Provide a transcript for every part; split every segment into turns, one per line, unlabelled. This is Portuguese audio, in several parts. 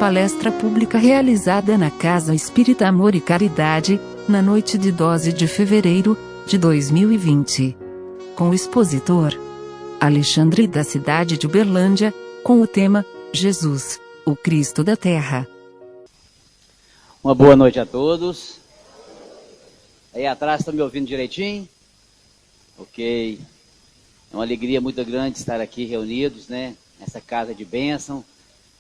palestra pública realizada na Casa Espírita Amor e Caridade, na noite de 12 de fevereiro de 2020. Com o expositor Alexandre da cidade de Uberlândia, com o tema Jesus, o Cristo da Terra.
Uma boa noite a todos. Aí atrás, estão me ouvindo direitinho? Ok. É uma alegria muito grande estar aqui reunidos, né? Nessa casa de bênção,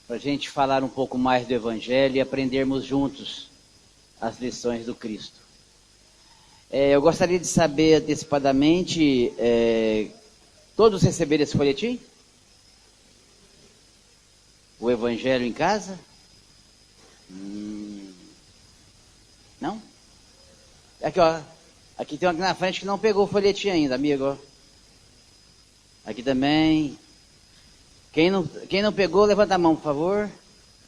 para a gente falar um pouco mais do Evangelho e aprendermos juntos as lições do Cristo. Eu gostaria de saber antecipadamente, todos receberam esse folhetim? O Evangelho em casa? Não? Aqui, ó. Aqui tem uma aqui na frente que não pegou o folhetim ainda, amigo, ó. Aqui também. Quem não pegou, levanta a mão, por favor.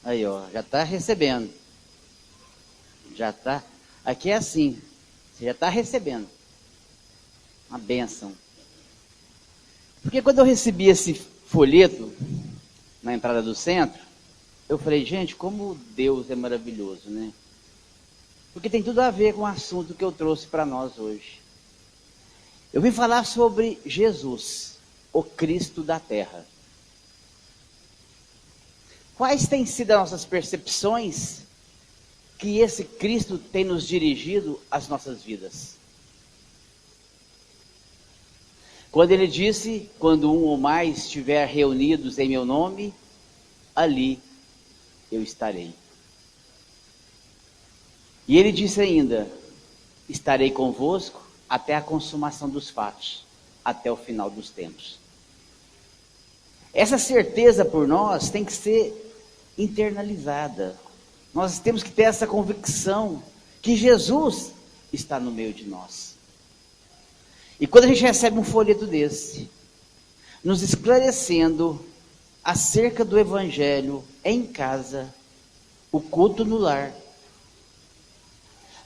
Aí, ó, já está recebendo. Já está. Aqui é assim. Você já está recebendo. Uma bênção. Porque quando eu recebi esse folheto na entrada do centro, eu falei, gente, como Deus é maravilhoso, né? Porque tem tudo a ver com o assunto que eu trouxe para nós hoje. Eu vim falar sobre Jesus, o Cristo da Terra. Quais têm sido as nossas percepções que esse Cristo tem nos dirigido às nossas vidas? Quando ele disse, quando um ou mais estiver reunidos em meu nome, ali eu estarei. E ele disse ainda, estarei convosco até a consumação dos fatos, até o final dos tempos. Essa certeza por nós tem que ser internalizada. Nós temos que ter essa convicção que Jesus está no meio de nós. E quando a gente recebe um folheto desse, nos esclarecendo acerca do Evangelho em casa, o culto no lar,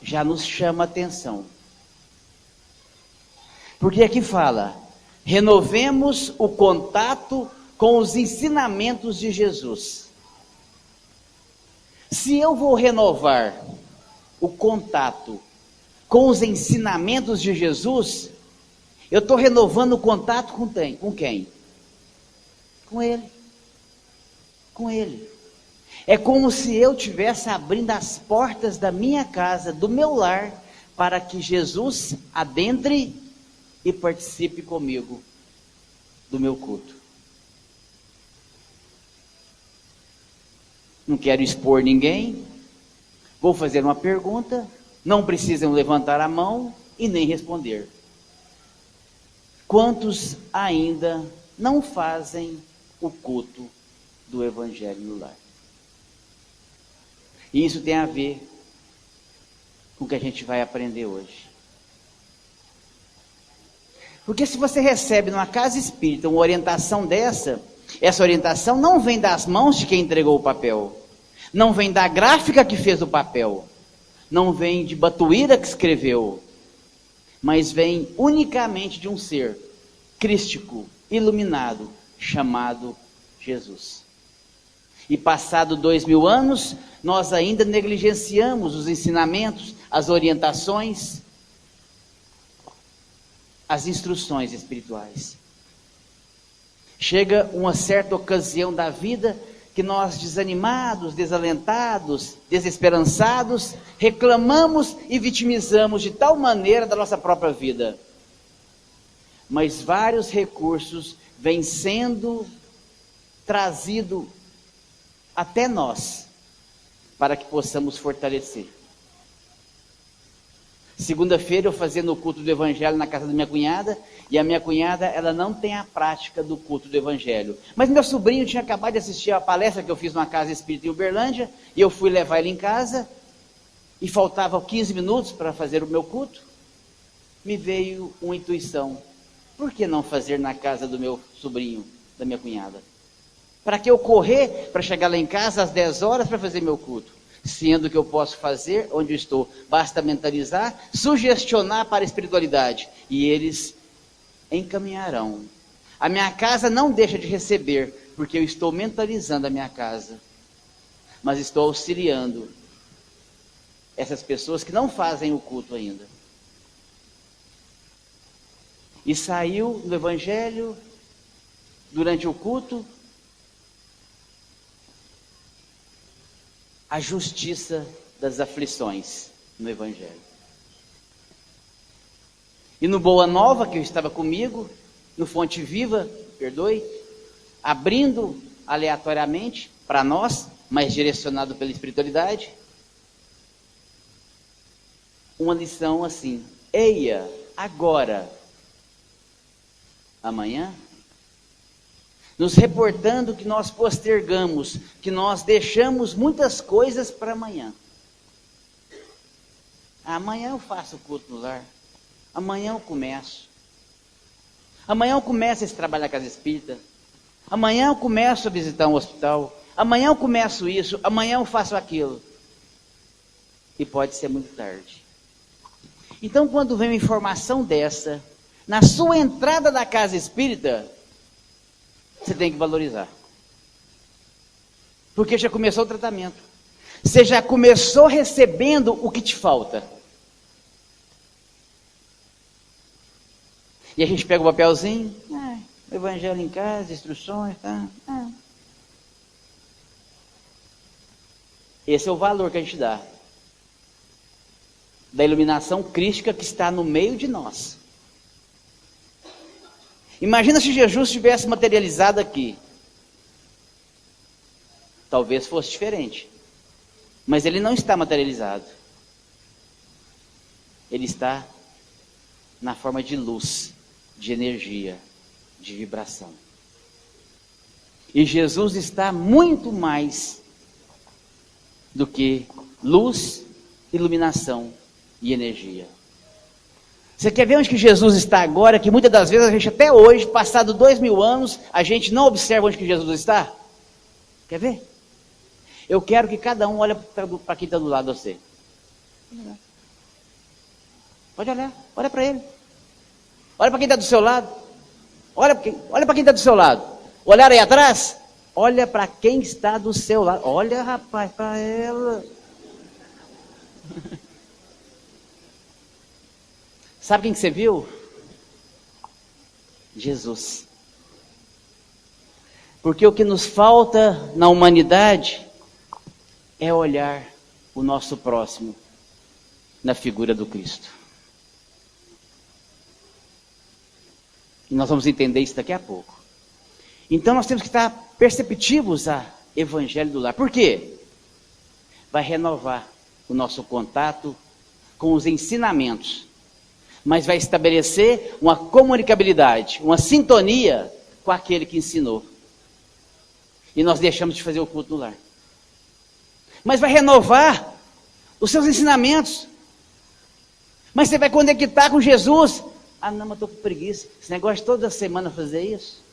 já nos chama a atenção. Porque aqui fala, renovemos o contato com os ensinamentos de Jesus. Se eu vou renovar o contato com os ensinamentos de Jesus, eu estou renovando o contato com quem? Com Ele. Com Ele. É como se eu estivesse abrindo as portas da minha casa, do meu lar, para que Jesus adentre e participe comigo do meu culto. Não quero expor ninguém, vou fazer uma pergunta, não precisam levantar a mão e nem responder. Quantos ainda não fazem o culto do Evangelho no lar? E isso tem a ver com o que a gente vai aprender hoje. Porque se você recebe numa casa espírita uma orientação dessa, essa orientação não vem das mãos de quem entregou o papel, não vem da gráfica que fez o papel, não vem de Batuíra que escreveu, mas vem unicamente de um ser crístico, iluminado, chamado Jesus. E passado 2000 anos, nós ainda negligenciamos os ensinamentos, as orientações, as instruções espirituais. Chega uma certa ocasião da vida que nós, desanimados, desalentados, desesperançados, reclamamos e vitimizamos de tal maneira da nossa própria vida. Mas vários recursos vêm sendo trazidos até nós, para que possamos fortalecer. Segunda-feira eu fazendo o culto do Evangelho na casa da minha cunhada, e a minha cunhada, ela não tem a prática do culto do Evangelho. Mas meu sobrinho tinha acabado de assistir a palestra que eu fiz numa casa espírita em Uberlândia, e eu fui levar ele em casa, e faltavam 15 minutos para fazer o meu culto. Me veio uma intuição, por que não fazer na casa do meu sobrinho, da minha cunhada? Para que eu correr para chegar lá em casa às 10 horas para fazer meu culto? Sendo que eu posso fazer onde eu estou, basta mentalizar, sugestionar para a espiritualidade, e eles encaminharão. A minha casa não deixa de receber, porque eu estou mentalizando a minha casa. mas estou auxiliando essas pessoas que não fazem o culto ainda. E saiu do Evangelho, durante o culto, a justiça das aflições no Evangelho. E no Boa Nova, que eu estava comigo, no Fonte Viva, perdoe, abrindo aleatoriamente para nós, mas direcionado pela espiritualidade, uma lição assim: eia, agora, amanhã, nos reportando que nós postergamos, que nós deixamos muitas coisas para amanhã. Amanhã eu faço o culto no lar, amanhã eu começo. Amanhã eu começo esse trabalho na casa espírita, amanhã eu começo a visitar um hospital, amanhã eu começo isso, amanhã eu faço aquilo. E pode ser muito tarde. Então, quando vem uma informação dessa, na sua entrada da casa espírita, você tem que valorizar. Porque já começou o tratamento. Você já começou recebendo o que te falta. E a gente pega o papelzinho, Evangelho em casa, instruções, tá? Esse é o valor que a gente dá. Da iluminação crística que está no meio de nós. Imagina se Jesus tivesse materializado aqui. Talvez fosse diferente. Mas ele não está materializado. Ele está na forma de luz, de energia, de vibração. E Jesus está muito mais do que luz, iluminação e energia. Você quer ver onde que Jesus está agora? Que muitas das vezes a gente até hoje, passado 2000 anos, a gente não observa onde que Jesus está? Quer ver? Eu quero que cada um olhe para quem está do lado de você. Pode olhar, olha para ele. Olha para quem está do seu lado. Olha para quem está do seu lado. Olhar aí atrás? Olha para quem está do seu lado. Olha, rapaz, para ela. Sabe quem que você viu? Jesus. Porque o que nos falta na humanidade é olhar o nosso próximo na figura do Cristo. E nós vamos entender isso daqui a pouco. Então nós temos que estar perceptivos a Evangelho do Lar. Por quê? Vai renovar o nosso contato com os ensinamentos, mas vai estabelecer uma comunicabilidade, uma sintonia com aquele que ensinou. E nós deixamos de fazer o culto no lar. Mas vai renovar os seus ensinamentos. Mas você vai conectar com Jesus. Ah, não, mas estou com preguiça. Esse negócio de toda semana fazer isso.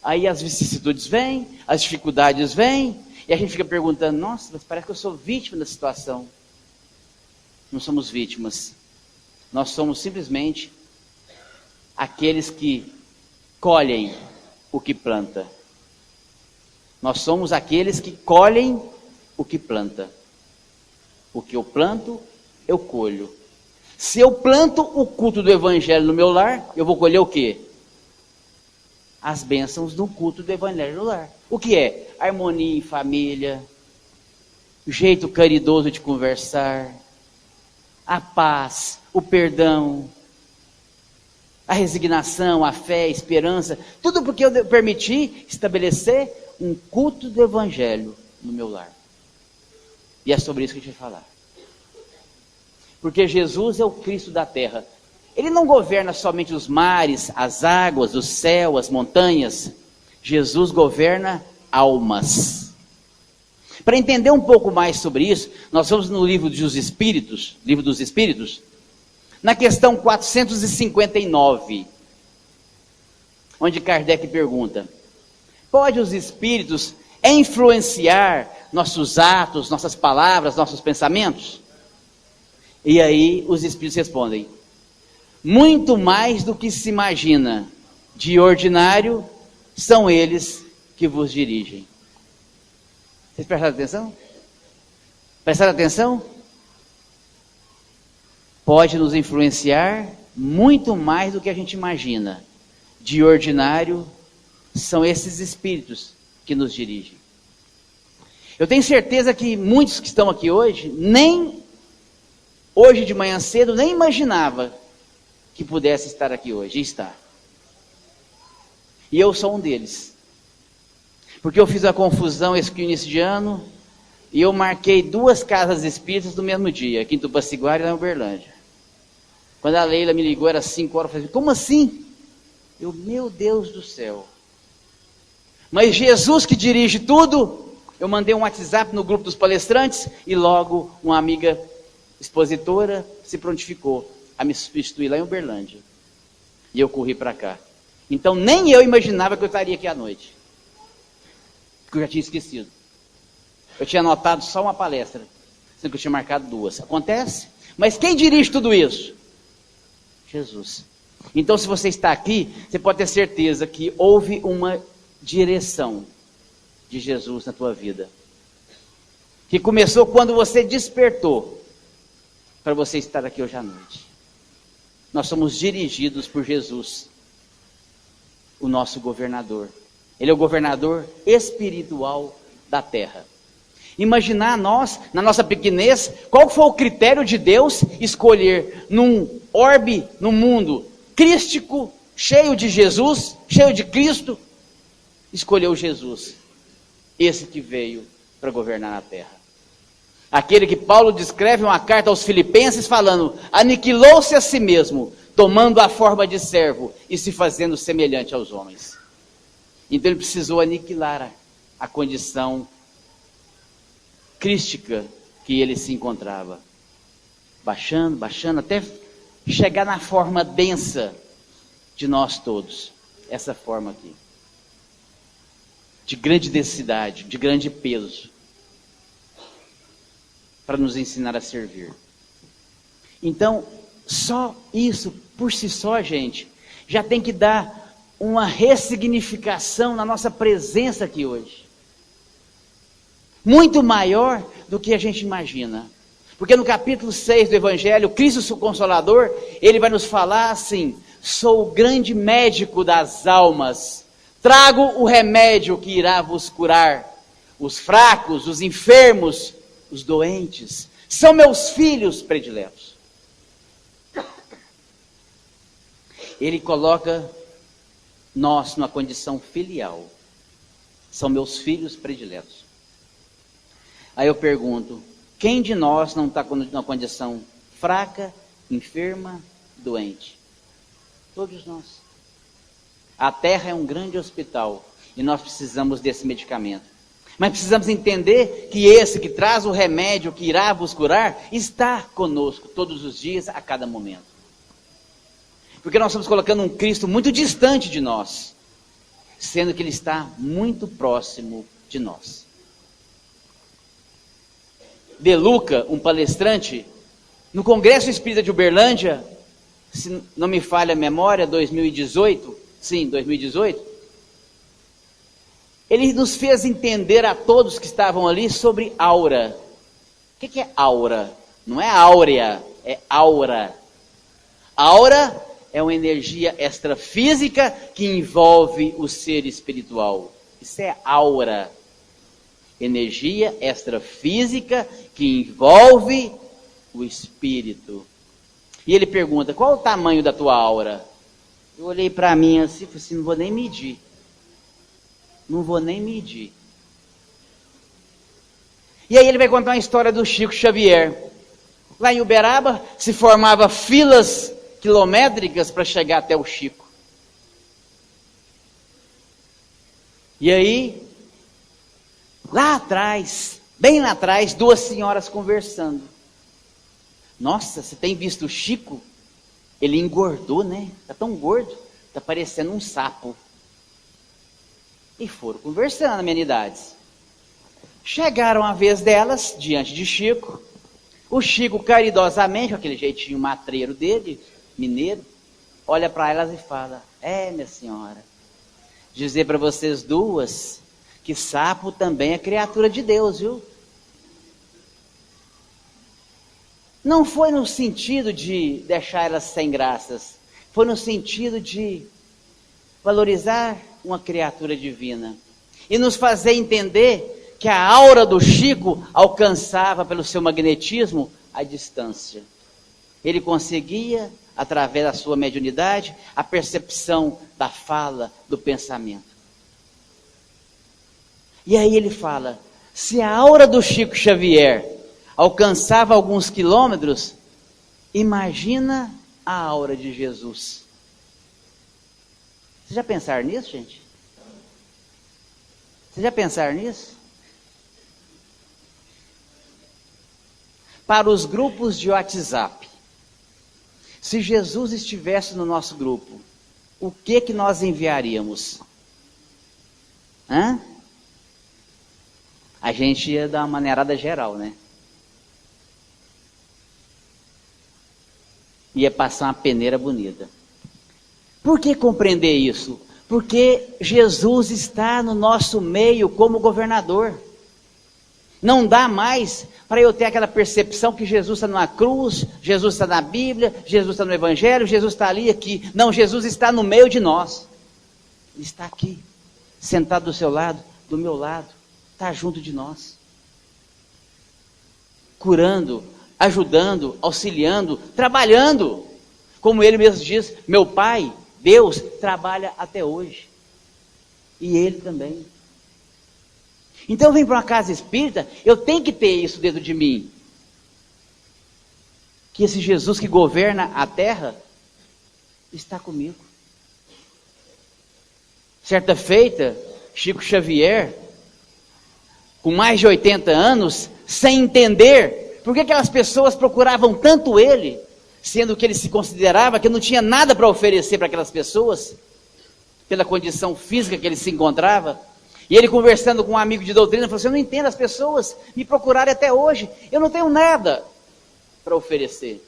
Aí as vicissitudes vêm, as dificuldades vêm, e a gente fica perguntando, nossa, mas parece que eu sou vítima da situação. Não somos vítimas. Nós somos simplesmente aqueles que colhem o que planta. Nós somos aqueles que colhem o que planta. O que eu planto, eu colho. Se eu planto o culto do Evangelho no meu lar, eu vou colher o quê? As bênçãos do culto do Evangelho no lar. O que é? Harmonia em família, jeito caridoso de conversar, a paz, o perdão, a resignação, a fé, a esperança, tudo porque eu permiti estabelecer um culto do Evangelho no meu lar. E é sobre isso que a gente vai falar. Porque Jesus é o Cristo da terra. Ele não governa somente os mares, as águas, o céu, as montanhas. Jesus governa almas. Para entender um pouco mais sobre isso, nós vamos no livro dos Espíritos, na questão 459, onde Kardec pergunta: pode os Espíritos influenciar nossos atos, nossas palavras, nossos pensamentos? E aí os Espíritos respondem: muito mais do que se imagina, de ordinário, são eles que vos dirigem. Vocês prestaram atenção? Prestaram atenção? Pode nos influenciar muito mais do que a gente imagina. De ordinário, são esses espíritos que nos dirigem. Eu tenho certeza que muitos que estão aqui hoje, nem hoje de manhã cedo, nem imaginava que pudesse estar aqui hoje, e está. E eu sou um deles. Porque eu fiz uma confusão esse início de ano, e eu marquei 2 casas espíritas no mesmo dia, aqui em Tupaciguara e na Uberlândia. Quando a Leila me ligou, era 5 horas, eu falei, como assim? Eu, meu Deus do céu. Mas Jesus que dirige tudo, eu mandei um WhatsApp no grupo dos palestrantes, e logo uma amiga expositora se prontificou a me substituir lá em Uberlândia. E eu corri para cá. Então nem eu imaginava que eu estaria aqui à noite. Porque eu já tinha esquecido. Eu tinha anotado só uma palestra, sendo que eu tinha marcado 2. Acontece? Mas quem dirige tudo isso? Jesus. Então, se você está aqui, você pode ter certeza que houve uma direção de Jesus na tua vida. Que começou quando você despertou para você estar aqui hoje à noite. Nós somos dirigidos por Jesus, o nosso governador. Ele é o governador espiritual da terra. Imaginar nós, na nossa pequenez, qual foi o critério de Deus escolher num orbe, num mundo crístico, cheio de Jesus, cheio de Cristo, escolheu Jesus, esse que veio para governar a terra. Aquele que Paulo descreve uma carta aos Filipenses falando, aniquilou-se a si mesmo, tomando a forma de servo e se fazendo semelhante aos homens. Então ele precisou aniquilar a condição crística que ele se encontrava. Baixando, até chegar na forma densa de nós todos. Essa forma aqui. De grande densidade, de grande peso. Para nos ensinar a servir. Então, só isso, por si só, gente, já tem que dar uma ressignificação na nossa presença aqui hoje. Muito maior do que a gente imagina. Porque no capítulo 6 do Evangelho, Cristo o Consolador, ele vai nos falar assim, sou o grande médico das almas, trago o remédio que irá vos curar, os fracos, os enfermos, os doentes, são meus filhos prediletos. Ele coloca nós numa condição filial, são meus filhos prediletos. Aí eu pergunto, quem de nós não está numa condição fraca, enferma, doente? Todos nós. A terra é um grande hospital e nós precisamos desse medicamento. Mas precisamos entender que esse que traz o remédio que irá vos curar, está conosco todos os dias, a cada momento. Porque nós estamos colocando um Cristo muito distante de nós, sendo que Ele está muito próximo de nós. De Luca, um palestrante, no Congresso Espírita de Uberlândia, se não me falha a memória, 2018, sim, 2018, ele nos fez entender a todos que estavam ali sobre aura. O que é aura? Não é áurea, é aura. Aura é uma energia extrafísica que envolve o ser espiritual. Isso é aura. Energia extrafísica que envolve o espírito. E ele pergunta, qual o tamanho da tua aura? Eu olhei para mim assim, falei assim, não vou nem medir. Não vou nem medir. E aí ele vai contar uma história do Chico Xavier. Lá em Uberaba se formava filas quilométricas para chegar até o Chico. E aí, lá atrás, bem lá atrás, 2 senhoras conversando. Nossa, você tem visto o Chico? Ele engordou, né? Está tão gordo, está parecendo um sapo. E foram conversando, amenidades. Chegaram a vez delas, diante de Chico. O Chico, caridosamente, com aquele jeitinho matreiro dele, mineiro, olha para elas e fala, minha senhora, dizer para vocês duas, que sapo também é criatura de Deus, viu? Não foi no sentido de deixar elas sem graças, foi no sentido de valorizar uma criatura divina e nos fazer entender que a aura do Chico alcançava pelo seu magnetismo a distância. Ele conseguia, através da sua mediunidade, a percepção da fala, do pensamento. E aí ele fala, se a aura do Chico Xavier alcançava alguns quilômetros, imagina a aura de Jesus. Vocês já pensaram nisso, gente? Vocês já pensaram nisso? Para os grupos de WhatsApp, se Jesus estivesse no nosso grupo, o que nós enviaríamos? A gente ia dar uma maneirada geral, né? Ia passar uma peneira bonita. Por que compreender isso? Porque Jesus está no nosso meio como governador. Não dá mais para eu ter aquela percepção que Jesus está numa cruz, Jesus está na Bíblia, Jesus está no Evangelho, Jesus está ali, aqui. Não, Jesus está no meio de nós. Ele está aqui, sentado do seu lado, do meu lado, está junto de nós. Curando, ajudando, auxiliando, trabalhando. Como ele mesmo diz, meu Pai, Deus, trabalha até hoje. E ele também. Então eu venho para uma casa espírita, eu tenho que ter isso dentro de mim. Que esse Jesus que governa a terra, está comigo. Certa feita, Chico Xavier, com mais de 80 anos, sem entender por que aquelas pessoas procuravam tanto ele, sendo que ele se considerava que não tinha nada para oferecer para aquelas pessoas, pela condição física que ele se encontrava. E ele conversando com um amigo de doutrina, falou assim, eu não entendo, as pessoas me procuraram até hoje, eu não tenho nada para oferecer.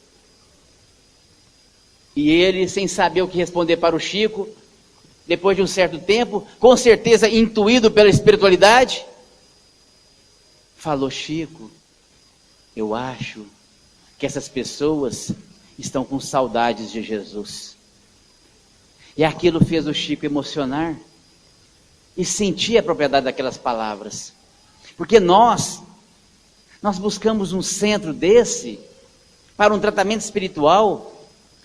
E ele, sem saber o que responder para o Chico, depois de um certo tempo, com certeza intuído pela espiritualidade, falou, Chico, eu acho que essas pessoas estão com saudades de Jesus. E aquilo fez o Chico emocionar e sentir a propriedade daquelas palavras. Porque nós buscamos um centro desse para um tratamento espiritual,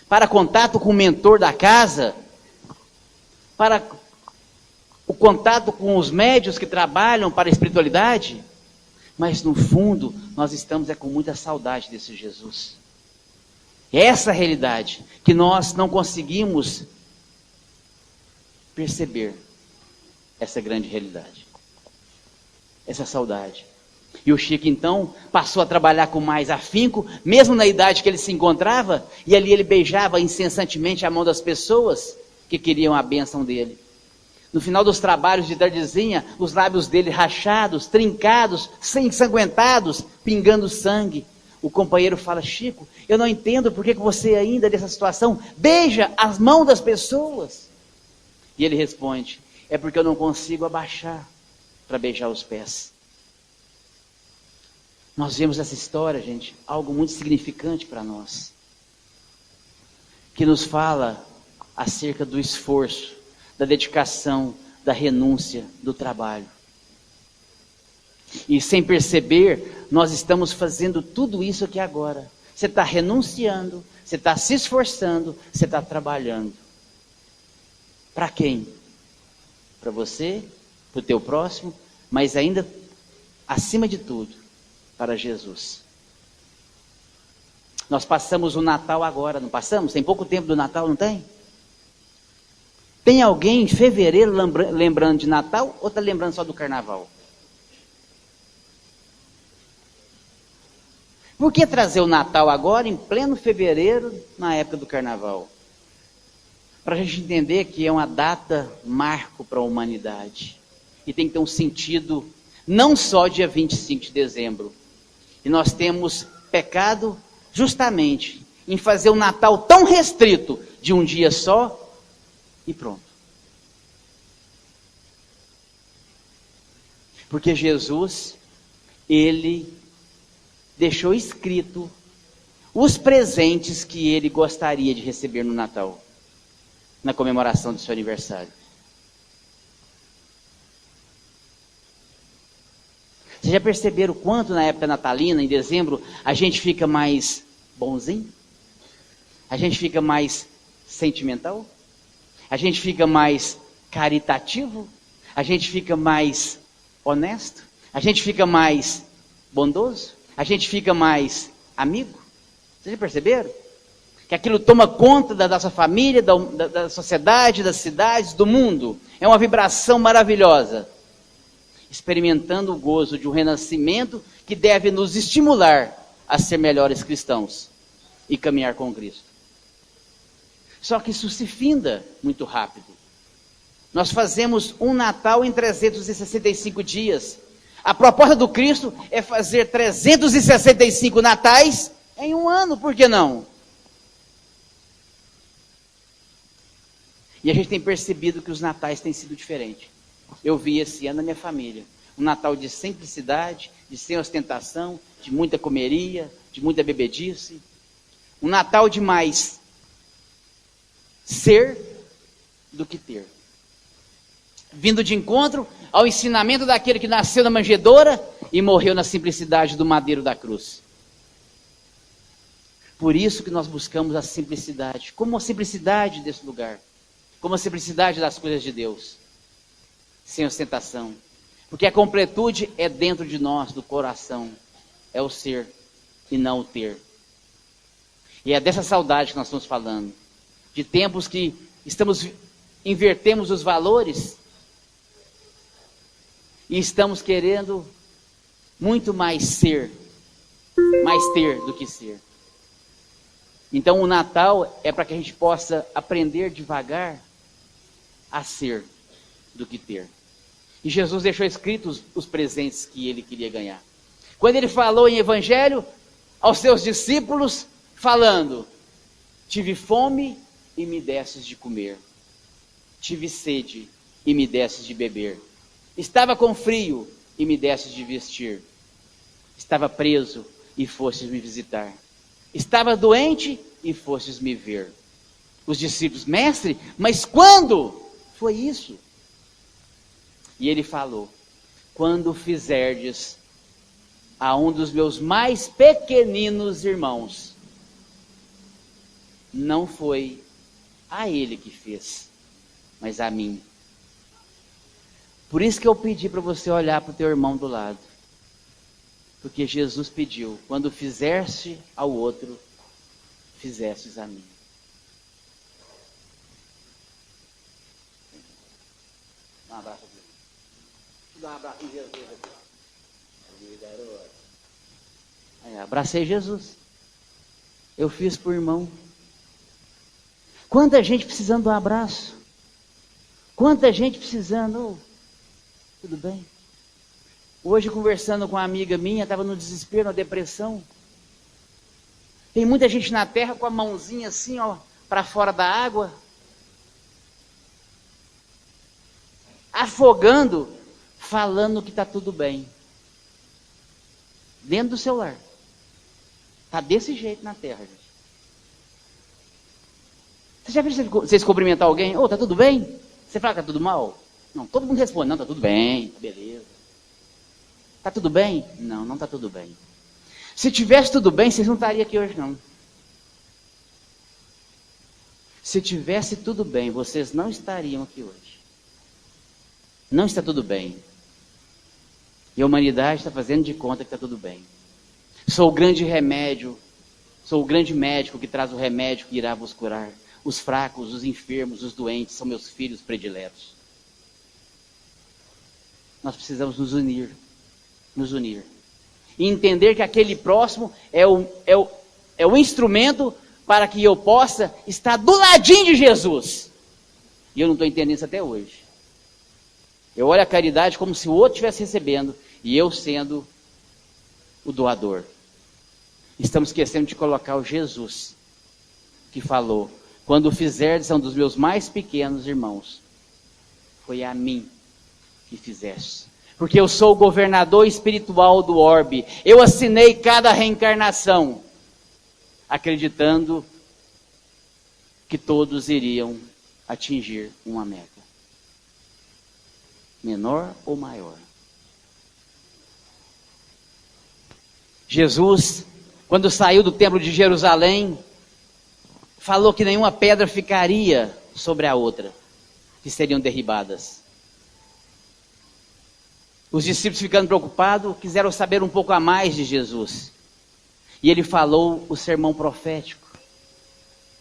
para contato com o mentor da casa, para o contato com os médios que trabalham para a espiritualidade, mas no fundo nós estamos com muita saudade desse Jesus. Essa realidade que nós não conseguimos perceber, essa grande realidade, essa saudade. E o Chico então passou a trabalhar com mais afinco, mesmo na idade que ele se encontrava, e ali ele beijava incessantemente a mão das pessoas que queriam a bênção dele. No final dos trabalhos de tardezinha, os lábios dele rachados, trincados, ensanguentados, pingando sangue. O companheiro fala, Chico, eu não entendo por que você ainda nessa situação beija as mãos das pessoas. E ele responde, é porque eu não consigo abaixar para beijar os pés. Nós vemos essa história, gente, algo muito significante para nós, que nos fala acerca do esforço, da dedicação, da renúncia, do trabalho. E sem perceber, nós estamos fazendo tudo isso aqui agora. Você está renunciando, você está se esforçando, você está trabalhando. Para quem? Para você, para o teu próximo, mas ainda, acima de tudo, para Jesus. Nós passamos o Natal agora, não passamos? Tem pouco tempo do Natal, não tem? Tem alguém em fevereiro lembrando de Natal ou está lembrando só do Carnaval? Por que trazer o Natal agora, em pleno fevereiro, na época do Carnaval? Para a gente entender que é uma data marco para a humanidade. E tem que ter um sentido, não só dia 25 de dezembro. E nós temos pecado justamente em fazer o Natal tão restrito, de um dia só, e pronto. Porque Jesus, ele deixou escrito os presentes que ele gostaria de receber no Natal, na comemoração do seu aniversário. Vocês já perceberam o quanto na época natalina, em dezembro, a gente fica mais bonzinho? A gente fica mais sentimental? A gente fica mais caritativo? A gente fica mais honesto? A gente fica mais bondoso? A gente fica mais amigo? Vocês já perceberam? Que aquilo toma conta da nossa família, da sociedade, das cidades, do mundo. É uma vibração maravilhosa. Experimentando o gozo de um renascimento que deve nos estimular a ser melhores cristãos e caminhar com Cristo. Só que isso se finda muito rápido. Nós fazemos um Natal em 365 dias. A proposta do Cristo é fazer 365 natais em um ano, por que não? E a gente tem percebido que os natais têm sido diferentes. Eu vi esse ano na minha família. Um Natal de simplicidade, de sem ostentação, de muita comeria, de muita bebedice. Um Natal de mais ser do que ter. Vindo de encontro ao ensinamento daquele que nasceu na manjedoura e morreu na simplicidade do madeiro da cruz. Por isso que nós buscamos a simplicidade, como a simplicidade desse lugar, como a simplicidade das coisas de Deus, sem ostentação. Porque a completude é dentro de nós, do coração, é o ser e não o ter. E é dessa saudade que nós estamos falando, de tempos que invertemos os valores e estamos querendo muito mais ser, mais ter do que ser. Então o Natal é para que a gente possa aprender devagar a ser do que ter. E Jesus deixou escritos os presentes que ele queria ganhar. Quando ele falou em evangelho aos seus discípulos, falando: tive fome e me destes de comer. Tive sede e me destes de beber. Estava com frio e me destes de vestir. Estava preso e fostes me visitar. Estava doente e fostes me ver. Os discípulos: mestre, mas quando foi isso? E ele falou: quando fizerdes a um dos meus mais pequeninos irmãos. Não foi a ele que fez, mas a mim. Por isso que eu pedi para você olhar para o teu irmão do lado. Porque Jesus pediu: quando fizeste ao outro, fizestes a mim. Dá um abraço aqui. Dá um abraço em Jesus aqui. Ali, garoto. Aí, abracei Jesus. Eu fiz por irmão. Quanta gente precisando de um abraço. Quanta gente precisando. Tudo bem? Hoje, conversando com uma amiga minha, estava no desespero, na depressão. Tem muita gente na terra com a mãozinha assim, ó, para fora da água, afogando, falando que está tudo bem. Dentro do celular. Está desse jeito na terra, gente. Você já viu vocês cumprimentar alguém? Ô, tá tudo bem? Você fala que tá tudo mal? Não, todo mundo responde: não, tá tudo bem, beleza. Tá tudo bem? Não, não tá tudo bem. Se tivesse tudo bem, vocês não estariam aqui hoje, não. Se tivesse tudo bem, vocês não estariam aqui hoje. Não está tudo bem. E a humanidade está fazendo de conta que está tudo bem. Sou o grande remédio, sou o grande médico que traz o remédio que irá vos curar. Os fracos, os enfermos, os doentes são meus filhos prediletos. Nós precisamos nos unir. E entender que aquele próximo é o instrumento para que eu possa estar do ladinho de Jesus. E eu não estou entendendo isso até hoje. Eu olho a caridade como se o outro estivesse recebendo e eu sendo o doador. Estamos esquecendo de colocar o Jesus, que falou: quando fizerdes a um dos meus mais pequenos irmãos, foi a mim que fizeste. Porque eu sou o governador espiritual do orbe. Eu assinei cada reencarnação, acreditando que todos iriam atingir uma meta. Menor ou maior. Jesus, quando saiu do templo de Jerusalém, falou que nenhuma pedra ficaria sobre a outra, que seriam derribadas. Os discípulos, ficando preocupados, quiseram saber um pouco a mais de Jesus. E ele falou o sermão profético,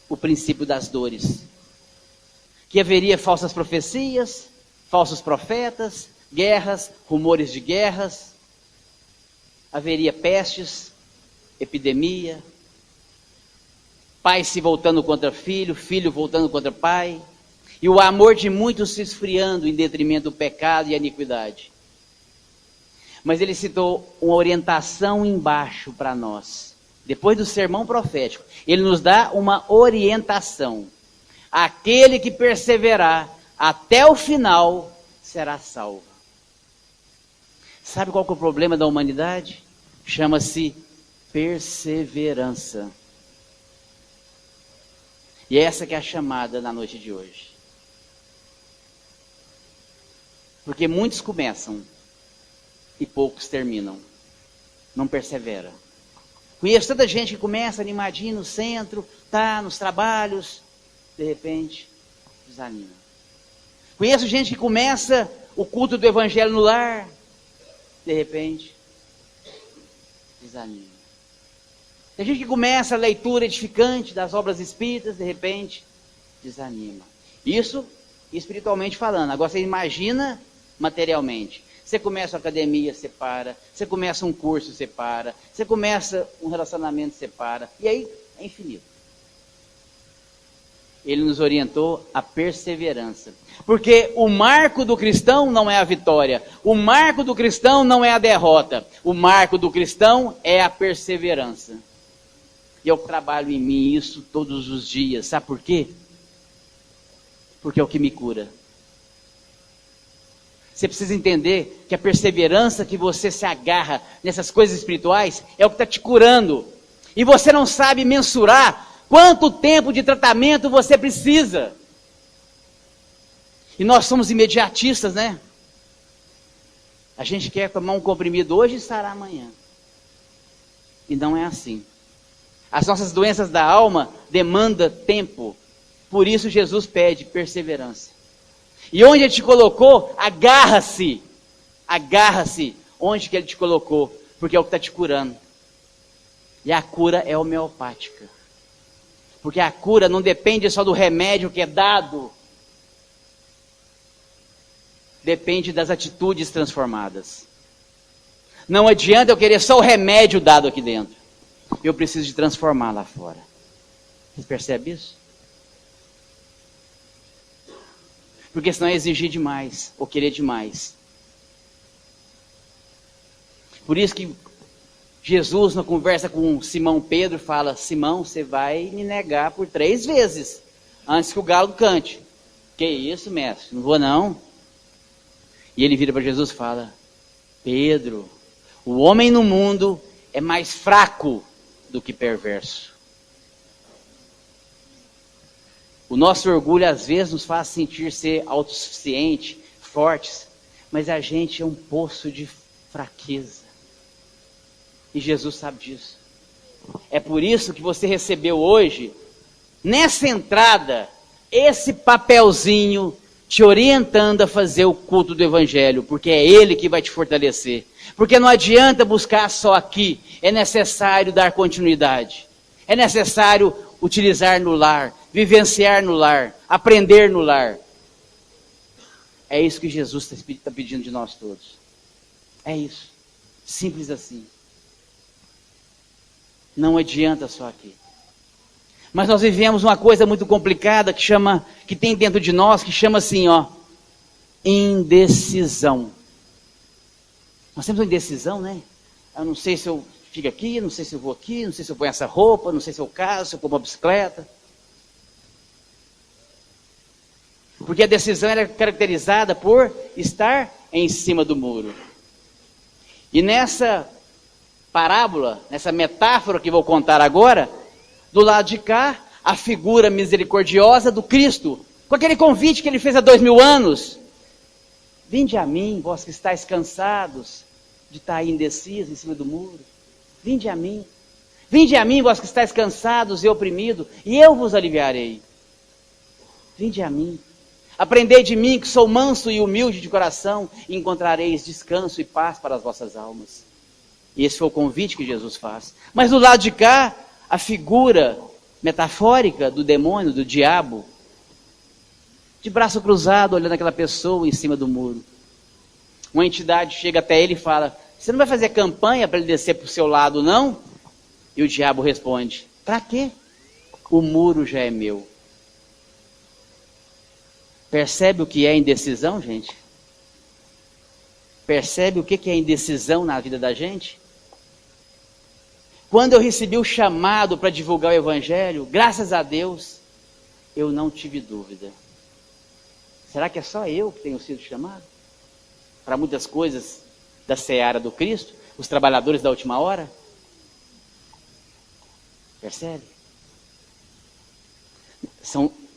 o princípio das dores. Que haveria falsas profecias, falsos profetas, guerras, rumores de guerras. Haveria pestes, epidemia, pai se voltando contra filho, filho voltando contra pai. E o amor de muitos se esfriando em detrimento do pecado e a iniquidade. Mas ele citou uma orientação embaixo para nós. Depois do sermão profético, ele nos dá uma orientação. Aquele que perseverar até o final será salvo. Sabe qual que é o problema da humanidade? Chama-se perseverança. E essa que é a chamada na noite de hoje. Porque muitos começam e poucos terminam. Não persevera. Conheço tanta gente que começa animadinho no centro, tá nos trabalhos, de repente desanima. Conheço gente que começa o culto do evangelho no lar, de repente desanima. Tem gente que começa a leitura edificante das obras espíritas, de repente desanima. Isso espiritualmente falando. Agora você imagina materialmente. Você começa a academia, você para. Você começa um curso, você para. Você começa um relacionamento, você para. E aí é infinito. Ele nos orientou a perseverança. Porque o marco do cristão não é a vitória. O marco do cristão não é a derrota. O marco do cristão é a perseverança. E eu trabalho em mim isso todos os dias. Sabe por quê? Porque é o que me cura. Você precisa entender que a perseverança que você se agarra nessas coisas espirituais é o que está te curando. E você não sabe mensurar quanto tempo de tratamento você precisa. E nós somos imediatistas, né? A gente quer tomar um comprimido hoje e sará amanhã. E não é assim. As nossas doenças da alma demandam tempo. Por isso Jesus pede perseverança. E onde Ele te colocou, agarra-se. Agarra-se onde que Ele te colocou. Porque é o que está te curando. E a cura é homeopática. Porque a cura não depende só do remédio que é dado. Depende das atitudes transformadas. Não adianta eu querer só o remédio dado aqui dentro. Eu preciso de transformar lá fora. Você percebe isso? Porque senão é exigir demais, ou querer demais. Por isso que Jesus, na conversa com Simão Pedro, fala: Simão, você vai me negar por 3 vezes, antes que o galo cante. Que isso, mestre? Não vou não. E ele vira para Jesus e fala: Pedro, o homem no mundo é mais fraco do que perverso. O nosso orgulho às vezes nos faz sentir ser autossuficiente, fortes, mas a gente é um poço de fraqueza. E Jesus sabe disso. É por isso que você recebeu hoje, nessa entrada, esse papelzinho te orientando a fazer o culto do Evangelho, porque é Ele que vai te fortalecer. Porque não adianta buscar só aqui, é necessário dar continuidade. É necessário utilizar no lar, vivenciar no lar, aprender no lar. É isso que Jesus está pedindo de nós todos. É isso. Simples assim. Não adianta só aqui. Mas nós vivemos uma coisa muito complicada que tem dentro de nós, que chama assim, indecisão. Nós temos uma indecisão, né? Eu não sei se eu fico aqui, não sei se eu vou aqui, não sei se eu ponho essa roupa, não sei se eu caso, se eu compro uma bicicleta. Porque a decisão era caracterizada por estar em cima do muro. E nessa parábola, nessa metáfora que vou contar agora, do lado de cá, a figura misericordiosa do Cristo, com aquele convite que ele fez há 2000 anos. Vinde a mim, vós que estáis cansados de estar aí indecisos em cima do muro. Vinde a mim. Vinde a mim, vós que estáis cansados e oprimidos, e eu vos aliviarei. Vinde a mim. Aprendei de mim, que sou manso e humilde de coração, e encontrareis descanso e paz para as vossas almas. E esse foi o convite que Jesus faz. Mas do lado de cá, a figura metafórica do demônio, do diabo, de braço cruzado, olhando aquela pessoa em cima do muro. Uma entidade chega até ele e fala: você não vai fazer campanha para ele descer para o seu lado, não? E o diabo responde: para quê? O muro já é meu. Percebe o que é indecisão, gente? Percebe o que é indecisão na vida da gente? Quando eu recebi o chamado para divulgar o Evangelho, graças a Deus, eu não tive dúvida. Será que é só eu que tenho sido chamado? Para muitas coisas da seara do Cristo, os trabalhadores da última hora? Percebe?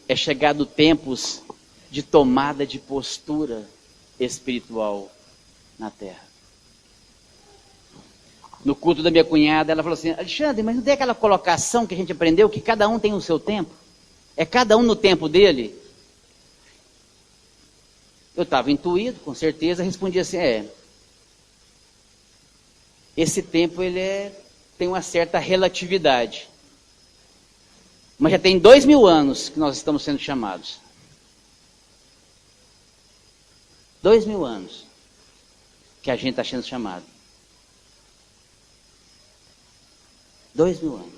É chegado tempos de tomada de postura espiritual na terra. No culto da minha cunhada, ela falou assim: Alexandre, mas não tem aquela colocação que a gente aprendeu, que cada um tem o seu tempo? É cada um no tempo dele? Eu estava intuído, com certeza, respondi assim: esse tempo tem uma certa relatividade. Mas já tem 2000 anos que nós estamos sendo chamados. 2000 anos que a gente está sendo chamado. 2000 anos.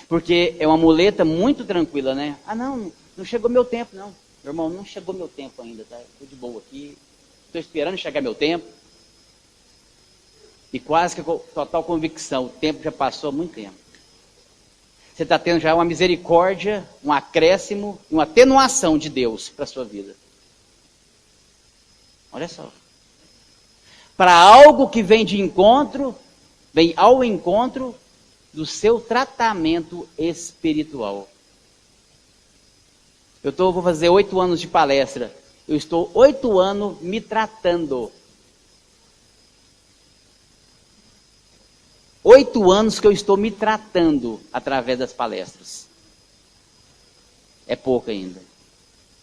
Porque é uma muleta muito tranquila, né? Ah, não chegou meu tempo, não. Meu irmão, não chegou meu tempo ainda, tá? Estou de boa aqui. Estou esperando chegar meu tempo. E quase que com total convicção, o tempo já passou há muito tempo. Você está tendo já uma misericórdia, um acréscimo, uma atenuação de Deus para a sua vida. Olha só. Para algo que vem ao encontro do seu tratamento espiritual. Vou fazer 8 anos de palestra. Eu estou 8 anos me tratando. 8 anos que eu estou me tratando através das palestras. É pouco ainda.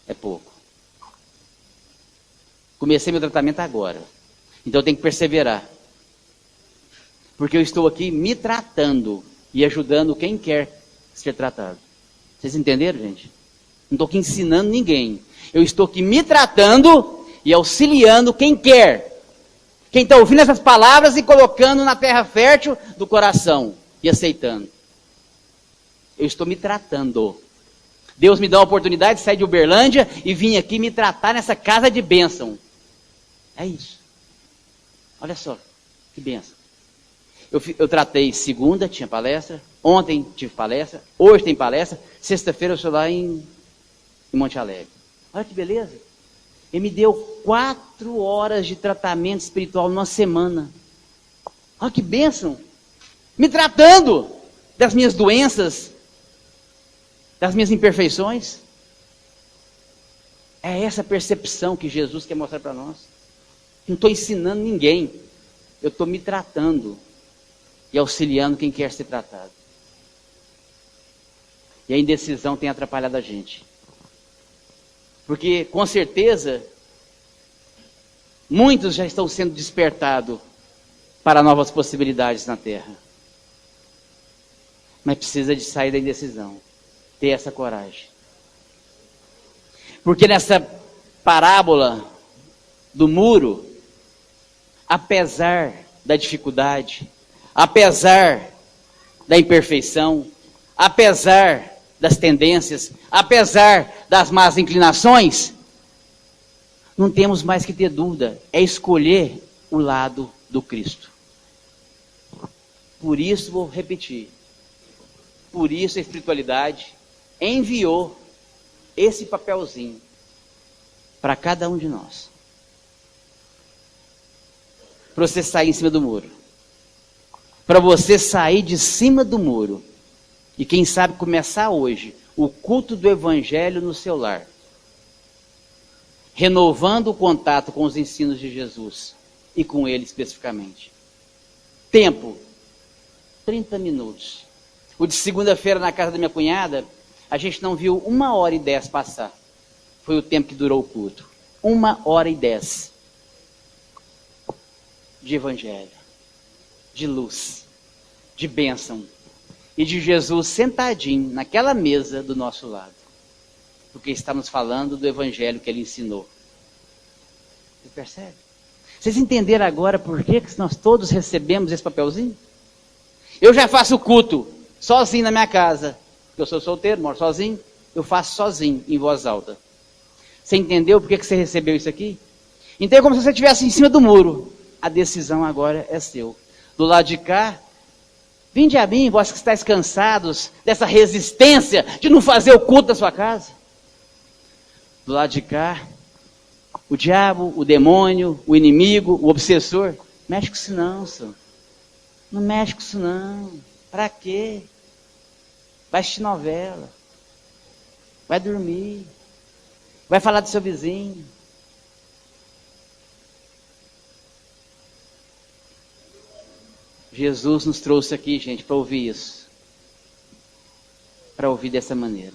É pouco. Comecei meu tratamento agora. Então eu tenho que perseverar. Porque eu estou aqui me tratando e ajudando quem quer ser tratado. Vocês entenderam, gente? Não estou aqui ensinando ninguém. Eu estou aqui me tratando e auxiliando quem quer. Quem está ouvindo essas palavras e colocando na terra fértil do coração e aceitando. Eu estou me tratando. Deus me dá a oportunidade de sair de Uberlândia e vir aqui me tratar nessa casa de bênção. É isso. Olha só, que bênção. Eu tratei segunda, tinha palestra. Ontem tive palestra. Hoje tem palestra. Sexta-feira eu estou lá em Monte Alegre. Olha que beleza. Ele me deu 4 horas de tratamento espiritual numa semana. Olha que bênção. Me tratando das minhas doenças, das minhas imperfeições. É essa percepção que Jesus quer mostrar para nós. Não estou ensinando ninguém. Eu estou me tratando e auxiliando quem quer ser tratado. E a indecisão tem atrapalhado a gente. Porque, com certeza, muitos já estão sendo despertados para novas possibilidades na Terra. Mas precisa de sair da indecisão. Ter essa coragem. Porque nessa parábola do muro, apesar da dificuldade, apesar da imperfeição, apesar das tendências, apesar das más inclinações, não temos mais que ter dúvida, é escolher o lado do Cristo. Por isso, vou repetir, por isso a espiritualidade enviou esse papelzinho para cada um de nós. para você sair em cima do muro. Para você sair de cima do muro. E quem sabe começar hoje o culto do Evangelho no seu lar. Renovando o contato com os ensinos de Jesus. E com Ele especificamente. Tempo, 30 minutos. O de segunda-feira na casa da minha cunhada, a gente não viu 1h10 passar. Foi o tempo que durou o culto. 1h10. De Evangelho. De luz. De bênção. E de Jesus sentadinho naquela mesa do nosso lado. Porque estamos falando do Evangelho que Ele ensinou. Você percebe? Vocês entenderam agora por que nós todos recebemos esse papelzinho? Eu já faço culto sozinho na minha casa. Eu sou solteiro, moro sozinho. Eu faço sozinho, em voz alta. Você entendeu por que você recebeu isso aqui? Então é como se você estivesse em cima do muro. A decisão agora é seu. Do lado de cá, vinde a mim, vós que estáis cansados dessa resistência de não fazer o culto da sua casa. Do lado de cá, o diabo, o demônio, o inimigo, o obsessor. Mexe com isso não, senhor. Não mexe com isso não. Pra quê? Vai assistir novela. Vai dormir. Vai falar do seu vizinho. Jesus nos trouxe aqui, gente, para ouvir isso. Para ouvir dessa maneira.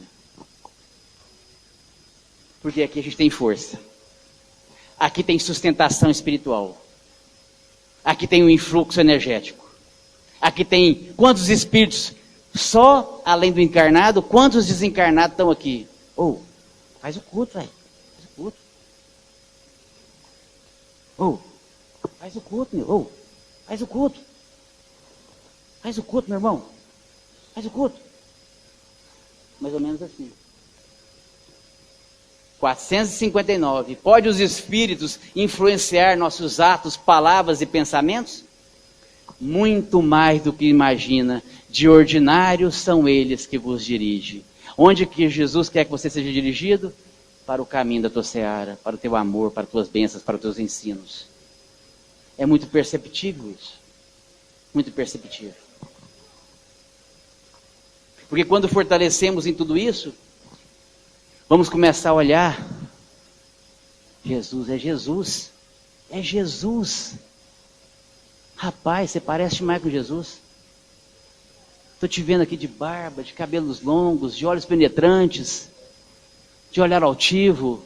Porque aqui a gente tem força. Aqui tem sustentação espiritual. Aqui tem um influxo energético. Aqui tem quantos espíritos, só além do encarnado, quantos desencarnados estão aqui? Faz o culto, velho. Faz o culto. Faz o culto, meu. Faz o culto. Faz o culto, meu irmão. Faz o culto. Mais ou menos assim. 459. Pode os espíritos influenciar nossos atos, palavras e pensamentos? Muito mais do que imagina. De ordinário são eles que vos dirigem. Onde que Jesus quer que você seja dirigido? Para o caminho da tua seara, para o teu amor, para as tuas bênçãos, para os teus ensinos. É muito perceptível isso. Muito perceptível. Porque quando fortalecemos em tudo isso, vamos começar a olhar. Jesus é Jesus. É Jesus. Rapaz, você parece demais com Jesus. Estou te vendo aqui de barba, de cabelos longos, de olhos penetrantes, de olhar altivo.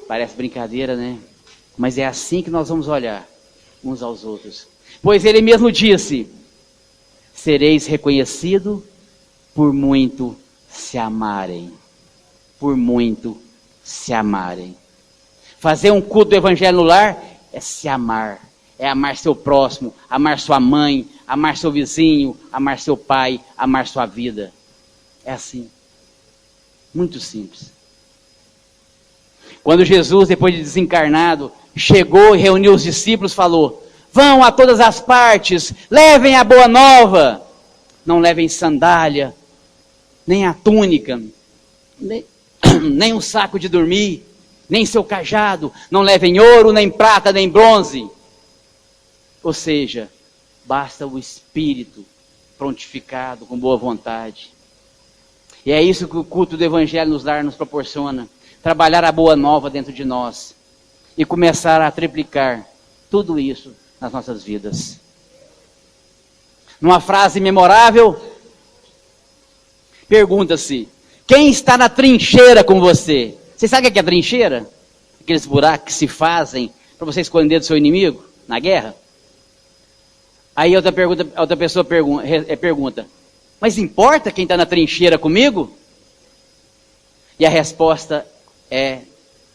Parece brincadeira, né? Mas é assim que nós vamos olhar uns aos outros. Pois Ele mesmo disse: sereis reconhecidos por muito se amarem. Por muito se amarem. Fazer um culto do Evangelho no lar é se amar. É amar seu próximo, amar sua mãe, amar seu vizinho, amar seu pai, amar sua vida. É assim. Muito simples. Quando Jesus, depois de desencarnado, chegou e reuniu os discípulos, falou: vão a todas as partes, levem a boa nova. Não levem sandália, nem a túnica, nem um saco de dormir, nem seu cajado. Não levem ouro, nem prata, nem bronze. Ou seja, basta o espírito prontificado, com boa vontade. E é isso que o culto do Evangelho nos proporciona. Trabalhar a boa nova dentro de nós. E começar a triplicar tudo isso nas nossas vidas. Numa frase memorável, pergunta-se: quem está na trincheira com você? Você sabe o que é trincheira? Aqueles buracos que se fazem para você esconder do seu inimigo na guerra. Aí outra pessoa pergunta: mas importa quem está na trincheira comigo? E a resposta é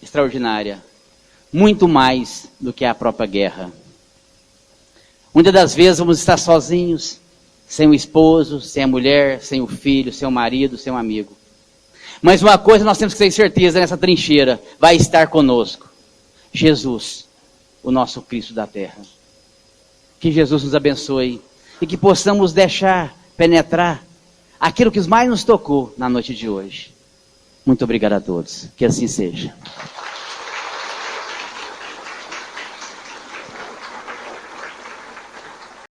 extraordinária. Muito mais do que a própria guerra. Muitas das vezes vamos estar sozinhos, sem o esposo, sem a mulher, sem o filho, sem o marido, sem um amigo. Mas uma coisa nós temos que ter certeza nessa trincheira: vai estar conosco Jesus, o nosso Cristo da terra. Que Jesus nos abençoe e que possamos deixar penetrar aquilo que mais nos tocou na noite de hoje. Muito obrigado a todos. Que assim seja.